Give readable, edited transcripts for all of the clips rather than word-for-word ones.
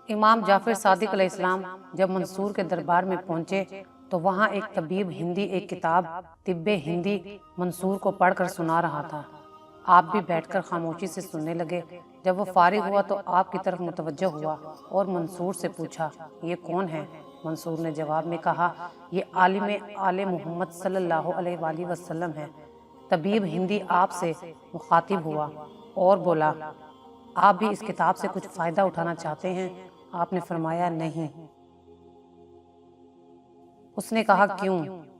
امام جعفر صادق علیہ السلام جب منصور کے دربار میں پہنچے تو وہاں ایک طبیب ہندی ایک کتاب طب ہندی منصور کو پڑھ کر سنا رہا تھا۔ آپ بھی بیٹھ کر خاموشی سے سننے لگے۔ جب وہ فارغ ہوا تو آپ کی طرف متوجہ ہوا اور منصور سے پوچھا، یہ کون ہے؟ منصور نے جواب میں کہا، یہ عالم آل محمد صلی اللہ علیہ وآلہ وسلم ہے۔ طبیب ہندی آپ سے مخاطب ہوا اور بولا، آپ بھی اس کتاب سے کچھ فائدہ اٹھانا چاہتے ہیں؟ آپ نے فرمایا، نہیں۔ اس نے کہا، کیوں؟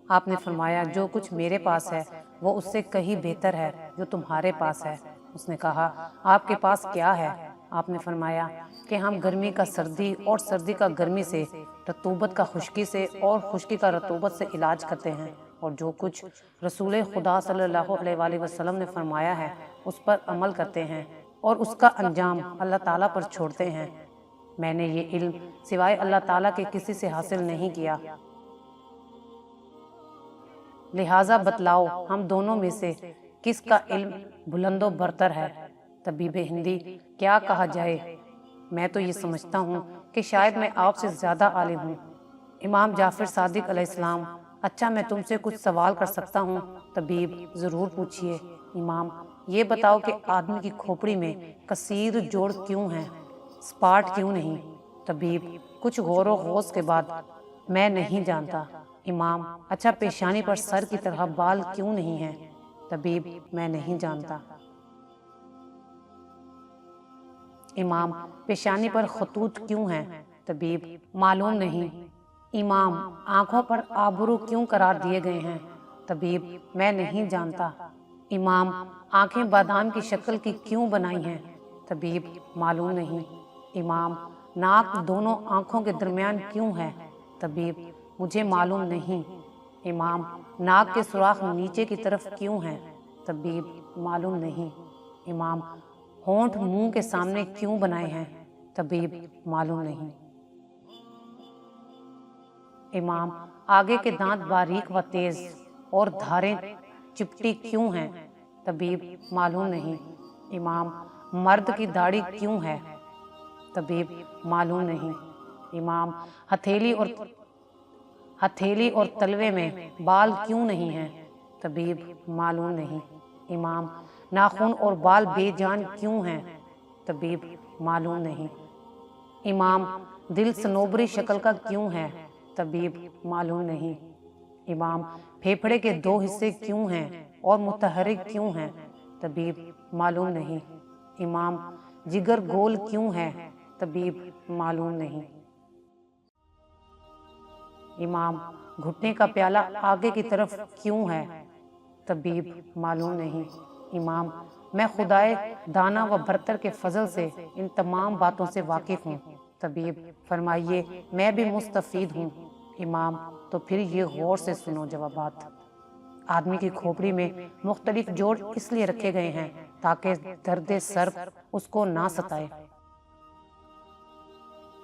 آپ نے فرمایا، جو کچھ میرے پاس ہے وہ اس سے کہیں بہتر ہے جو تمہارے پاس ہے۔ اس نے کہا، آپ کے پاس کیا ہے؟ آپ نے فرمایا کہ ہم گرمی کا سردی اور سردی کا گرمی سے، رطوبت کا خشکی سے اور خشکی کا رطوبت سے علاج کرتے ہیں، اور جو کچھ رسول خدا صلی اللہ علیہ وآلہ وسلم نے فرمایا ہے اس پر عمل کرتے ہیں اور اس کا انجام اللہ تعالیٰ پر چھوڑتے ہیں۔ میں نے یہ علم سوائے اللہ تعالیٰ کے کسی سے حاصل نہیں کیا، لہٰذا بتلاؤ ہم دونوں میں سے کس کا علم بلند و برتر ہے؟ طبیب ہندی، کیا کہا جائے؟ میں تو یہ سمجھتا ہوں کہ شاید میں آپ سے زیادہ عالم ہوں۔ امام جعفر صادق علیہ السلام، اچھا میں تم سے کچھ سوال کر سکتا ہوں؟ طبیب، ضرور پوچھئے۔ امام، یہ بتاؤ کہ آدمی کی کھوپڑی میں کثیر جوڑ کیوں ہیں، سپاٹ کیوں نہیں؟ طبیب، کچھ غور و خوض کے بعد، میں نہیں جانتا۔ امام، اچھا پیشانی پر سر کی طرح بال کیوں نہیں ہیں؟ طبیب، میں نہیں جانتا۔ امام، پیشانی پر خطوط کیوں ہیں؟ طبیب، معلوم نہیں۔ امام، آنکھوں پر آبرو کیوں قرار دیے گئے ہیں؟ طبیب، میں نہیں جانتا۔ امام، آنکھیں بادام کی شکل کی کیوں بنائی ہیں؟ طبیب، معلوم نہیں۔ امام، ناک دونوں آنکھوں کے درمیان کیوں ہے؟ طبیب، مجھے معلوم نہیں۔ امام، ناک کے سوراخ نیچے کی طرف کیوں ہیں؟ طبیب، معلوم نہیں۔ امام، ہونٹ منہ کے سامنے کیوں بنائے ہیں؟ طبیب، معلوم نہیں۔ امام، آگے کے دانت باریک و تیز اور دھاریں چپٹی کیوں ہیں؟ طبیب، معلوم نہیں۔ امام، مرد کی داڑھی کیوں ہے؟ طبیب، معلوم نہیں۔ امام، ہتھیلی اور تلوے میں بال کیوں نہیں ہیں؟ طبیب، معلوم نہیں۔ امام، ناخن اور بال بے جان کیوں ہیں؟ طبیب، معلوم نہیں۔ امام، دل صنوبری شکل کا کیوں ہے؟ طبیب، معلوم نہیں۔ امام، پھیپھڑے کے دو حصے کیوں ہیں اور متحرک کیوں ہیں؟ طبیب، معلوم نہیں۔ امام، جگر گول کیوں ہے؟ طبیب، معلوم نہیں۔ امام، گھٹنے کا پیالہ آگے کی طرف کیوں ہے؟ طبیب، معلوم نہیں۔ امام، میں خدائے دانا و برتر کے فضل سے ان تمام باتوں سے واقف ہوں۔ طبیب، فرمائیے، میں بھی مستفید ہوں۔ امام، تو پھر یہ غور سے سنو جوابات۔ آدمی کی کھوپڑی میں مختلف جوڑ اس لیے رکھے گئے ہیں تاکہ درد سر اس کو نہ ستائے۔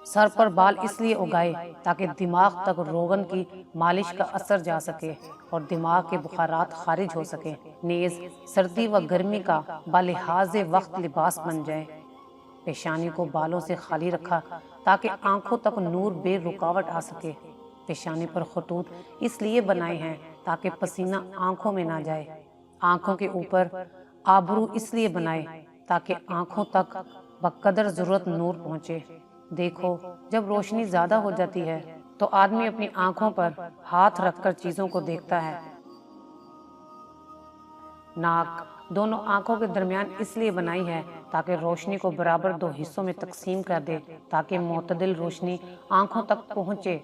سر پر بال اس لیے اگائے تاکہ دماغ تک روغن کی مالش کا اثر جا سکے اور دماغ کے بخارات خارج ہو سکیں، نیز سردی و گرمی کا بلحاظ وقت لباس بن جائے۔ پیشانی کو بالوں سے خالی رکھا تاکہ آنکھوں تک نور بے رکاوٹ آ سکے۔ پیشانی پر خطوط اس لیے بنائے ہیں تاکہ پسینہ آنکھوں میں نہ جائے۔ آنکھوں کے اوپر آبرو اس لیے بنائے تاکہ آنکھوں تک بقدر ضرورت نور پہنچے۔ دیکھو، جب روشنی زیادہ ہو جاتی ہے تو آدمی اپنی آنکھوں پر ہاتھ رکھ کر چیزوں کو دیکھتا ہے۔ ناک دونوں آنکھوں کے درمیان اس لیے بنائی ہے تاکہ روشنی کو برابر دو حصوں میں تقسیم کر دے تاکہ معتدل روشنی آنکھوں تک پہنچے۔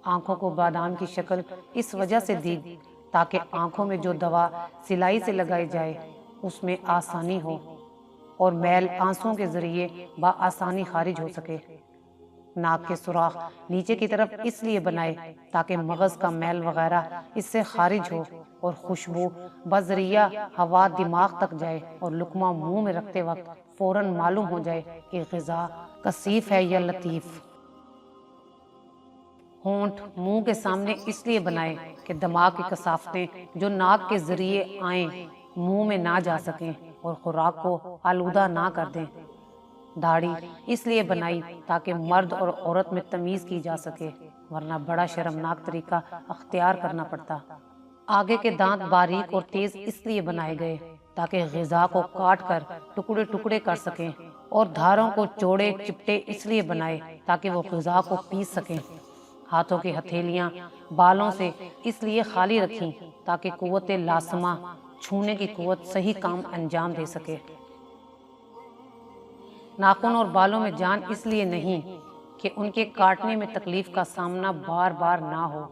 آنکھوں کو بادام کی شکل اس وجہ سے دی تاکہ آنکھوں میں جو دوا سلائی سے لگائی جائے اس میں آسانی ہو اور میل آنسوؤں کے ذریعے بآسانی خارج ہو سکے۔ ناک کے سوراخ نیچے کی طرف اس لیے بنائے تاکہ مغز کا میل وغیرہ اس سے خارج ہو اور خوشبو بذریعہ ہوا دماغ تک جائے اور لقمہ منہ میں رکھتے وقت فوراً معلوم ہو جائے کہ غذا کثیف ہے یا لطیف۔ ہونٹ منہ کے سامنے اس لیے بنائے کہ دماغ کی کثافتیں جو ناک کے ذریعے آئیں منہ میں نہ جا سکیں اور خوراک کو آلودہ نہ کر دیں۔ داڑھی اس لیے بنائی تاکہ مرد اور عورت میں تمیز کی جا سکے، ورنہ بڑا شرمناک طریقہ اختیار کرنا پڑتا۔ آگے کے دانت باریک اور تیز اس لیے بنائے گئے تاکہ غذا کو کاٹ کر ٹکڑے ٹکڑے کر سکیں، اور دھاروں کو چوڑے چپٹے اس لیے بنائے تاکہ وہ غذا کو پیس سکیں۔ ہاتھوں کی ہتھیلیاں بالوں سے اس لیے خالی رکھیں تاکہ قوت لازمہ چھونے کی قوت صحیح کام انجام دے سکے۔ ناخن اور بالوں میں جان اس لیے نہیں کہ ان کے کاٹنے میں تکلیف کا سامنا بار بار نہ ہو۔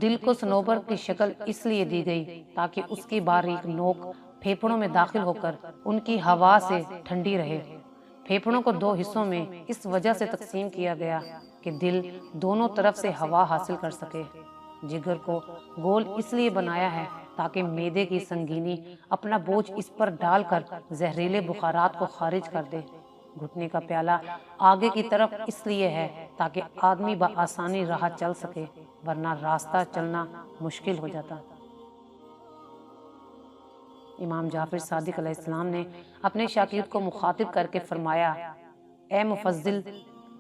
دل کو صنوبر کی شکل اس لیے دی گئی تاکہ اس کی باریک نوک پھیپھڑوں میں داخل ہو کر ان کی ہوا سے ٹھنڈی رہے۔ پھیپھڑوں کو دو حصوں میں اس وجہ سے تقسیم کیا گیا کہ دل دونوں طرف سے ہوا حاصل کر سکے۔ جگر کو گول اس لیے بنایا ہے تاکہ معدے کی سنگینی اپنا بوجھ اس پر ڈال کر زہریلے بخارات کو خارج کر دے۔ گھٹنے کا پیالہ آگے کی طرف اس لیے ہے تاکہ آدمی بآسانی راہ چل سکے، ورنہ راستہ چلنا مشکل ہو جاتا۔ امام جعفر صادق علیہ السلام نے اپنے شاگرد کو مخاطب کر کے فرمایا، اے مفضل،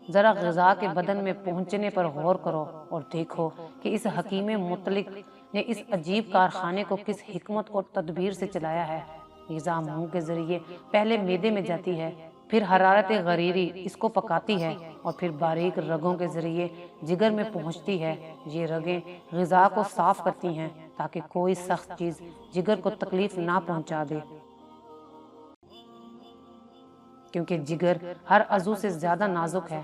ذرا غذا کے بدن میں پہنچنے پر غور کرو اور دیکھو کہ اس حکیم مطلق نے اس عجیب کارخانے کو کس حکمت اور تدبیر سے چلایا ہے۔ غذا منہ کے ذریعے پہلے معدے میں جاتی ہے، پھر حرارت غریری اس کو پکاتی ہے، اور پھر باریک رگوں کے ذریعے جگر میں پہنچتی ہے۔ یہ رگیں غذا کو صاف کرتی ہیں تاکہ کوئی سخت چیز جگر کو تکلیف نہ پہنچا دے، کیونکہ جگر ہر عضو سے زیادہ نازک ہے۔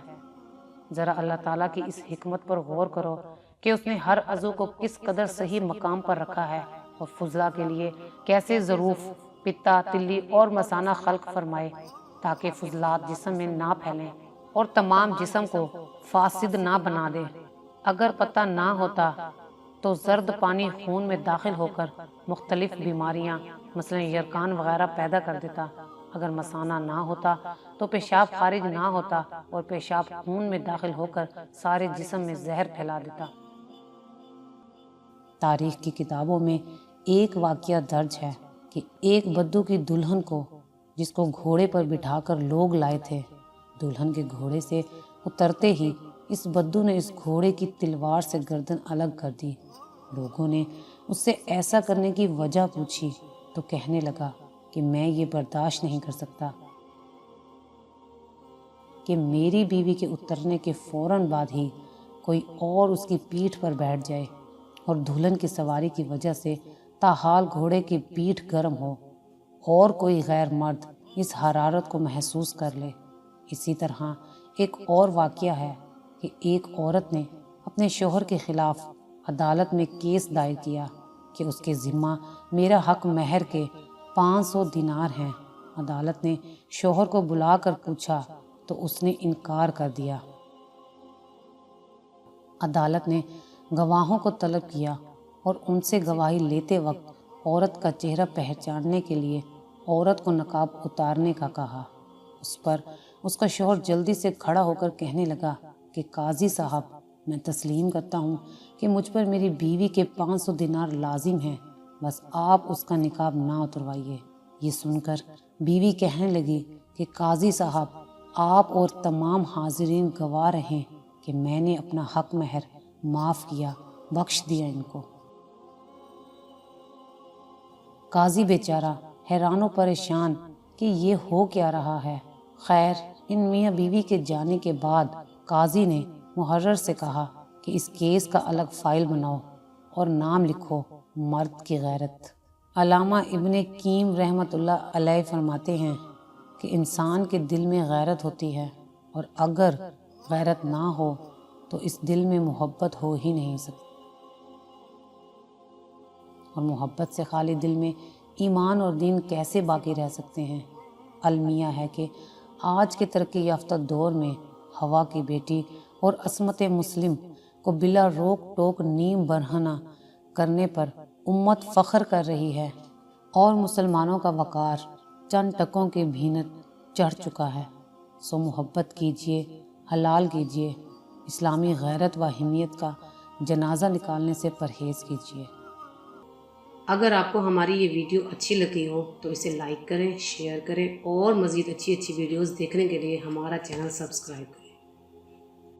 ذرا اللہ تعالیٰ کی اس حکمت پر غور کرو کہ اس نے ہر عضو کو کس قدر صحیح مقام پر رکھا ہے، اور فضلہ کے لیے کیسے ظروف، پتا، تلی اور مثانہ خلق فرمائے تاکہ فضلات جسم میں نہ پھیلیں اور تمام جسم کو فاسد نہ بنا دے۔ اگر پتہ نہ ہوتا تو زرد پانی خون میں داخل ہو کر مختلف بیماریاں مثلا یرقان وغیرہ پیدا کر دیتا۔ اگر مثانہ نہ ہوتا تو پیشاب خارج نہ ہوتا، اور پیشاب خون میں داخل ہو کر سارے جسم میں زہر پھیلا دیتا۔ تاریخ کی کتابوں میں ایک واقعہ درج ہے کہ ایک بدو کی دلہن کو، جس کو گھوڑے پر بٹھا کر لوگ لائے تھے، دلہن کے گھوڑے سے اترتے ہی اس بدو نے اس گھوڑے کی تلوار سے گردن الگ کر دی۔ لوگوں نے اس سے ایسا کرنے کی وجہ پوچھی تو کہنے لگا کہ میں یہ برداشت نہیں کر سکتا کہ میری بیوی کے اترنے کے فوراً بعد ہی کوئی اور اس کی پیٹھ پر بیٹھ جائے، اور دلہن کی سواری کی وجہ سے تاحال گھوڑے کی پیٹھ گرم ہو اور کوئی غیر مرد اس حرارت کو محسوس کر لے۔ اسی طرح ایک اور واقعہ ہے کہ ایک عورت نے اپنے شوہر کے خلاف عدالت میں کیس دائر کیا کہ اس کے ذمہ میرا حق مہر کے 500 دینار ہیں۔ عدالت نے شوہر کو بلا کر پوچھا تو اس نے انکار کر دیا۔ عدالت نے گواہوں کو طلب کیا اور ان سے گواہی لیتے وقت عورت کا چہرہ پہچاننے کے لیے عورت کو نقاب اتارنے کا کہا۔ اس پر اس کا شوہر جلدی سے کھڑا ہو کر کہنے لگا کہ قاضی صاحب، میں تسلیم کرتا ہوں کہ مجھ پر میری بیوی کے 500 دینار لازم ہیں، بس آپ اس کا نقاب نہ اتروائیے۔ یہ سن کر بیوی کہنے لگی کہ قاضی صاحب، آپ اور تمام حاضرین گواہ رہیں کہ میں نے اپنا حق مہر معاف کیا، بخش دیا ان کو۔ قاضی بیچارہ حیران و پریشان کہ یہ ہو کیا رہا ہے۔ خیر، ان میاں بیوی کے جانے کے بعد قاضی نے محرر سے کہا کہ اس کیس کا الگ فائل بناؤ اور نام لکھو مرد کی غیرت۔ علامہ ابن قیم رحمۃ اللہ علیہ فرماتے ہیں کہ انسان کے دل میں غیرت ہوتی ہے، اور اگر غیرت نہ ہو تو اس دل میں محبت ہو ہی نہیں سکتی، اور محبت سے خالی دل میں ایمان اور دین کیسے باقی رہ سکتے ہیں۔ المیہ ہے کہ آج کے ترقی یافتہ دور میں ہوا کی بیٹی اور عصمت مسلم کو بلا روک ٹوک نیم برہنہ کرنے پر امت فخر کر رہی ہے، اور مسلمانوں کا وقار چند ٹکوں کی بھینت چڑھ چکا ہے۔ سو محبت کیجیے، حلال کیجیے، اسلامی غیرت و حمیت کا جنازہ نکالنے سے پرہیز کیجیے۔ اگر آپ کو ہماری یہ ویڈیو اچھی لگی ہو تو اسے لائک کریں، شیئر کریں اور مزید اچھی ویڈیوز دیکھنے کے لیے ہمارا چینل سبسکرائب کریں۔